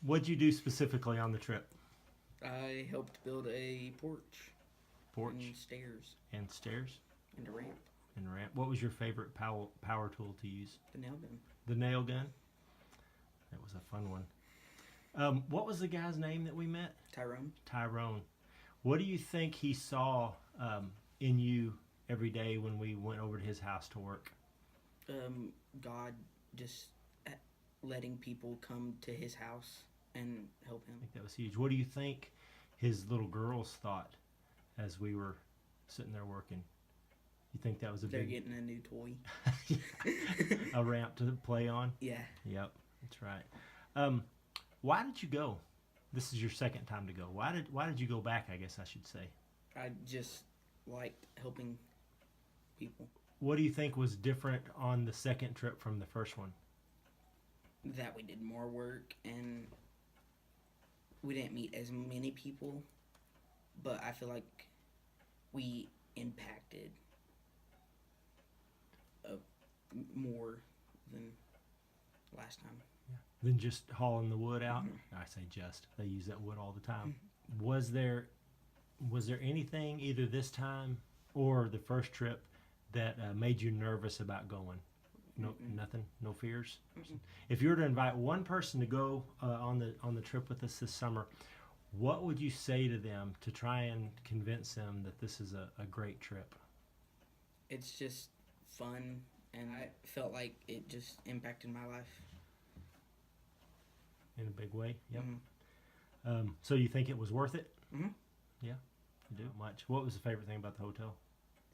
What'd you do specifically on the trip? I helped build a porch. Porch And stairs. and stairs And a ramp. and ramp. What was your favorite power tool to use? The nail gun. The nail gun. That was a fun one. What was the guy's name that we met? Tyrone. Tyrone. What do you think he saw in you every day when we went over to his house to work? God just letting people come to his house and help him. I think that was huge. What do you think his little girls thought as we were sitting there working? You think that was They're getting a new toy. a ramp to play on? Yeah. Yep, that's right. Why did you go? This is your second time to go. Why did you go back, I guess I should say? I just liked helping people. What do you think was different on the second trip from the first one? That we did more work and we didn't meet as many people, but I feel like we impacted more than last time. Yeah. Than just hauling the wood out? Mm-hmm. I say just. They use that wood all the time. Mm-hmm. Was there anything either this time or the first trip that made you nervous about going? No, nothing. No fears. If you were to invite one person to go on the trip with us this summer, what would you say to them to try and convince them that this is a great trip? It's just fun, and I felt like it just impacted my life in a big way. Yep. Mm-hmm. So you think it was worth it? Mm-hmm. Yeah. You do much. What was the favorite thing about the hotel?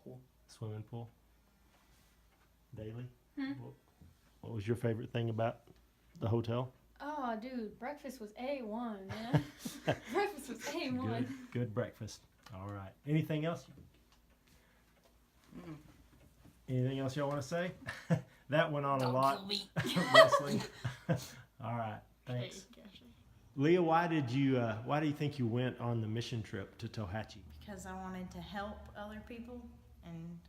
Pool. Swimming pool. Daley? Hmm? What was your favorite thing about the hotel? Oh, dude, breakfast was A1, man. Breakfast was A1. Good breakfast. All right. Anything else? Anything else y'all want to say? That went on a lot. Wrestling. All right. Thanks. Leah, why do you think you went on the mission trip to Tohatchi? Because I wanted to help other people and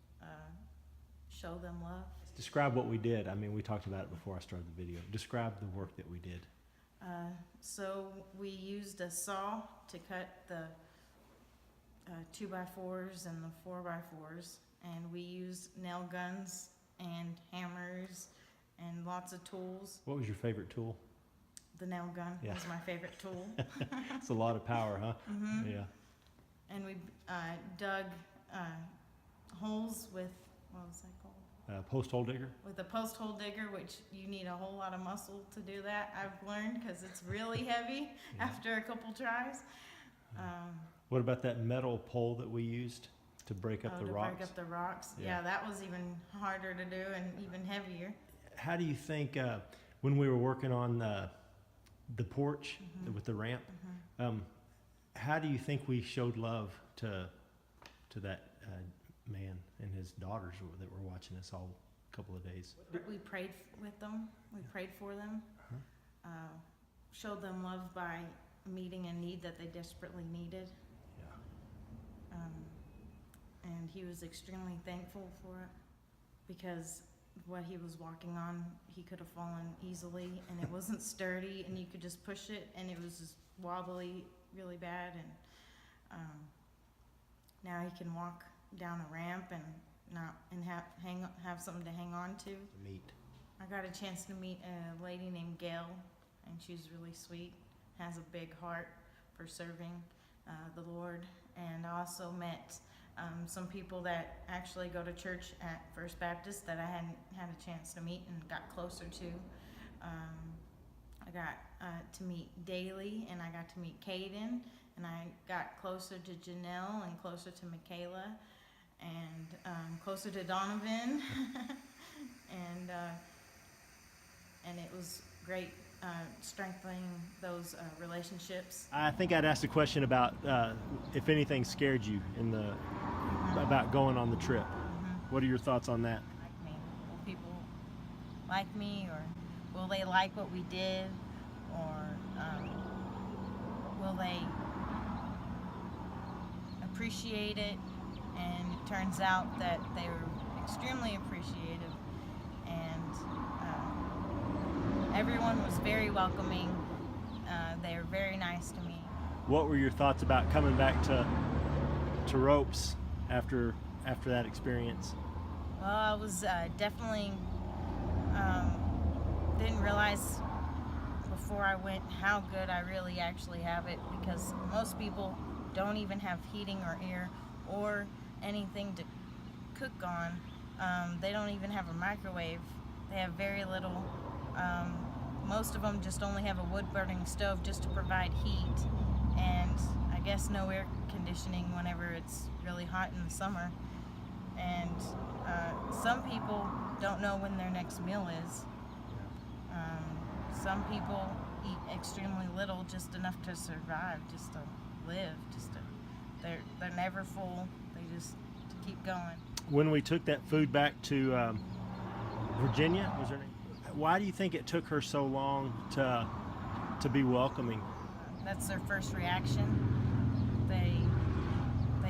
show them love. Describe what we did. I mean, we talked about it before I started the video. Describe the work that we did. So we used a saw to cut the 2x4s and the 4x4s, and we used nail guns and hammers and lots of tools. What was your favorite tool? The nail gun was my favorite tool. It's a lot of power, huh? Mm-hmm. Yeah. And we dug holes with, what was that called? Post hole digger? With a post hole digger, which you need a whole lot of muscle to do that, I've learned, because it's really heavy after a couple tries. What about that metal pole that we used to break up the rocks? To break up the rocks. Yeah, that was even harder to do and even heavier. How do you think, when we were working on the porch with the ramp, how do you think we showed love to that man and his daughters that were watching us all a couple of days? We prayed with them. We prayed for them. Showed them love by meeting a need that they desperately needed. Yeah. And he was extremely thankful for it, because what he was walking on, he could have fallen easily, and it wasn't sturdy, and you could just push it, and it was just wobbly really bad. And now he can walk down a ramp and have something to hang on to. I got a chance to meet a lady named Gail, and she's really sweet, has a big heart for serving the Lord. And I also met some people that actually go to church at First Baptist that I hadn't had a chance to meet and got closer to. I got to meet Daley, and I got to meet Caden, and I got closer to Janelle and closer to Mikayla, and closer to Donovan. And it was great strengthening those relationships. I think I'd asked a question about if anything scared you about going on the trip. What are your thoughts on that? Like me. Will people like me, or will they like what we did, or will they appreciate it? And it turns out that they were extremely appreciative, and everyone was very welcoming. very nice to me. What were your thoughts about coming back to ropes after that experience? Well, I was definitely didn't realize before I went how good I really actually have it, because most people don't even have heating or air or anything to cook on. They don't even have a microwave. They have very little. Most of them just only have a wood-burning stove just to provide heat, and I guess no air conditioning whenever it's really hot in the summer. And some people don't know when their next meal is. Some people eat extremely little, just enough to survive, just to live, they're never full. They just to keep going. When we took that food back to Virginia, was her name? Why do you think it took her so long to be welcoming? That's their first reaction. They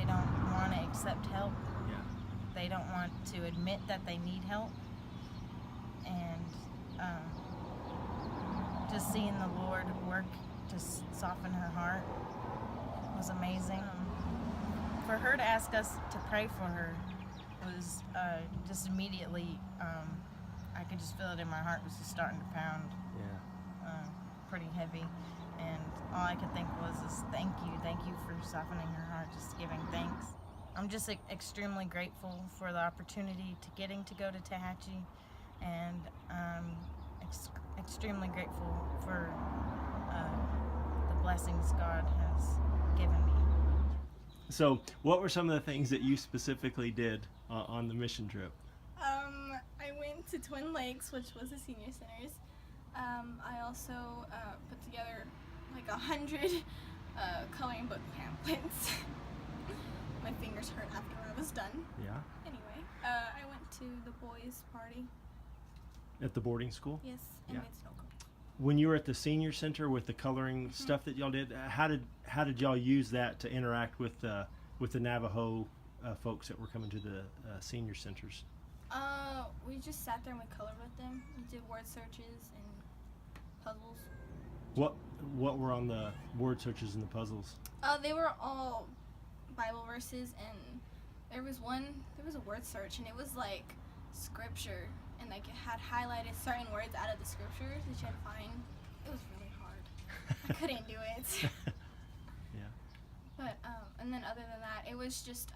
don't want to accept help. Yeah. They don't want to admit that they need help. And just seeing the Lord work to soften her heart was amazing. For her to ask us to pray for her was just immediately, I could just feel it in my heart was just starting to pound. Yeah. Pretty heavy. And all I could think was thank you for softening her heart, just giving thanks. I'm just extremely grateful for the opportunity to getting to go to Tohatchi, and extremely grateful for the blessings God has given me. So, what were some of the things that you specifically did on the mission trip? I went to Twin Lakes, which was the senior centers. I also put together like 100 coloring book pamphlets. My fingers hurt after I was done. Yeah. Anyway, I went to the boys' party. At the boarding school? Yes, and Yeah. made snow cones. When you were at the senior center with the coloring stuff that y'all did, how did y'all use that to interact with the Navajo folks that were coming to the senior centers? We just sat there and we colored with them. We did word searches and puzzles. What were on the word searches and the puzzles? They were all Bible verses, and there was a word search, and it was like scripture, and like it had highlighted certain words out of the scriptures that you had to find. It was really hard. I couldn't do it. Yeah. But and then other than that, it was just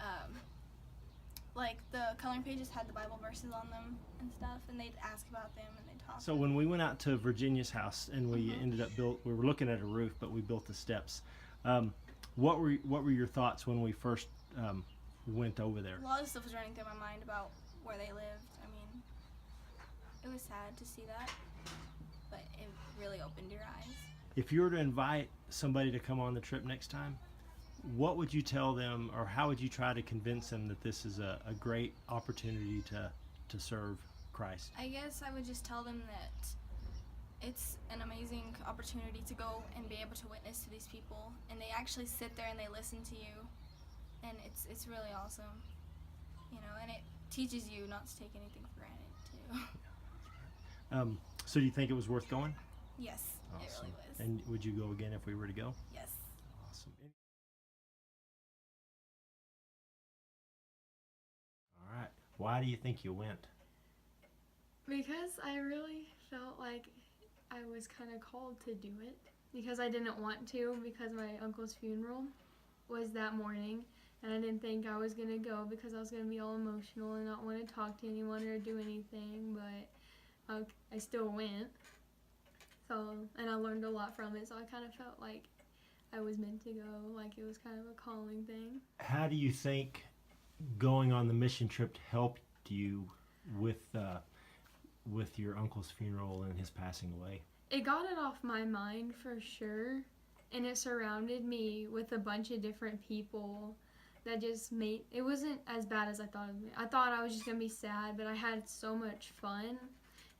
like the coloring pages had the Bible verses on them and stuff, and they'd ask about them and they'd talk. So when we went out to Virginia's house and we ended up we were looking at a roof, but we built the steps. What were your thoughts when we first went over there? A lot of stuff was running through my mind about where they lived. I mean, it was sad to see that, but it really opened your eyes. If you were to invite somebody to come on the trip next time, what would you tell them, or how would you try to convince them that this is a great opportunity to serve Christ? I guess I would just tell them that it's an amazing opportunity to go and be able to witness to these people, and they actually sit there and they listen to you, and it's really awesome, you know, and it teaches you not to take anything for granted too. So do you think it was worth going? Yes, it Awesome. really was. And would you go again if we were to go? Yes. Awesome. All right. Why do you think you went? Because I really felt like I was kind of called to do it. Because I didn't want to, because my uncle's funeral was that morning. And I didn't think I was going to go because I was going to be all emotional and not want to talk to anyone or do anything. But I still went. And I learned a lot from it. So I kind of felt like I was meant to go, like it was kind of a calling thing. How do you think going on the mission trip helped you with your uncle's funeral and his passing away? It got it off my mind for sure, and it surrounded me with a bunch of different people that just made it wasn't as bad as I thought it would be. I thought I was just gonna be sad, but I had so much fun,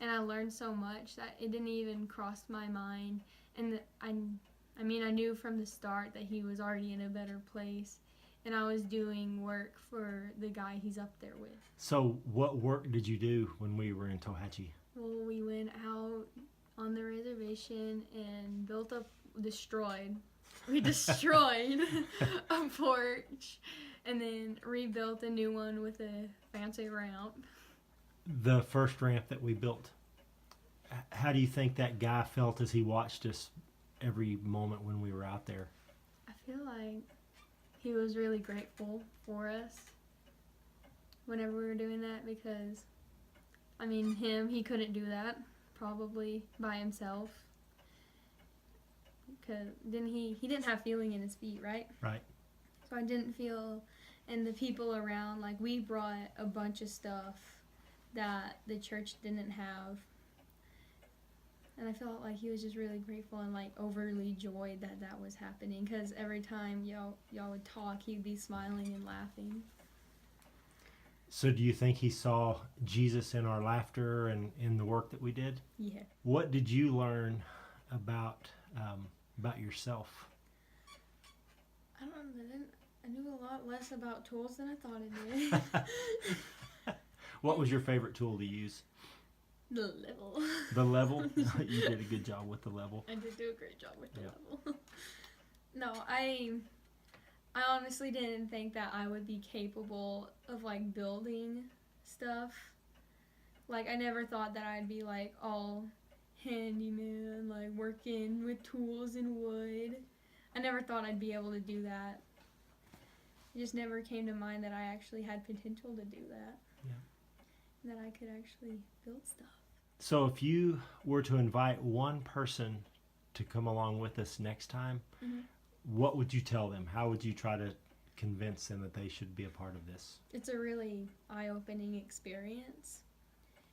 and I learned so much that it didn't even cross my mind. And I knew from the start that he was already in a better place, and I was doing work for the guy he's up there with. So what work did you do when we were in Tohatchi? Well, we went out on the reservation and built up destroyed. We destroyed a porch and then rebuilt a new one with a fancy ramp. The first ramp that we built, how do you think that guy felt as he watched us every moment when we were out there? I feel like he was really grateful for us whenever we were doing that because, I mean, he couldn't do that probably by himself. Because he didn't have feeling in his feet, right? Right. So I didn't feel, and the people around, like we brought a bunch of stuff that the church didn't have. And I felt like he was just really grateful and like overly joyed that that was happening. Because every time y'all would talk, he'd be smiling and laughing. So do you think he saw Jesus in our laughter and in the work that we did? Yeah. What did you learn about yourself? I don't know. I knew a lot less about tools than I thought I did. What was your favorite tool to use? The level. The level? You did a good job with the level. I did do a great job with the Yeah. level. No, I honestly didn't think that I would be capable of like building stuff. Like I never thought that I'd be like all handyman, like working with tools and wood. I never thought I'd be able to do that. It just never came to mind that I actually had potential to do that. Yeah. That I could actually build stuff. So if you were to invite one person to come along with us next time, Mhm. what would you tell them? How would you try to convince them that they should be a part of this? It's a really eye-opening experience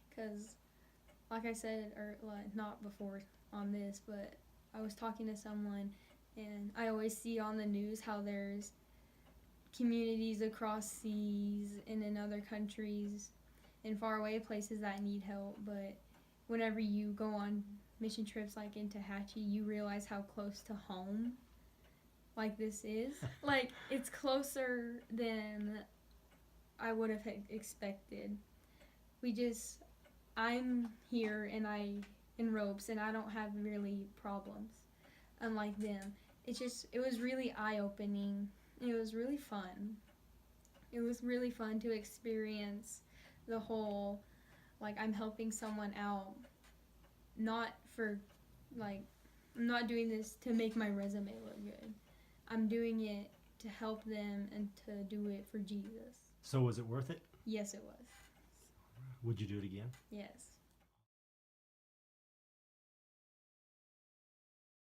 because, like I said, or like, not before on this, but I was talking to someone and I always see on the news how there's communities across seas and in other countries and faraway places that need help, but whenever you go on mission trips like in Tohatchi, you realize how close to home like this is. Like it's closer than I would have expected. I'm here and in ropes and I don't have really problems unlike them. It was really eye-opening. It was really fun. It was really fun to experience the whole, like, I'm helping someone out, not for, like, I'm not doing this to make my resume look good. I'm doing it to help them and to do it for Jesus. So was it worth it? Yes, it was. Would you do it again? Yes.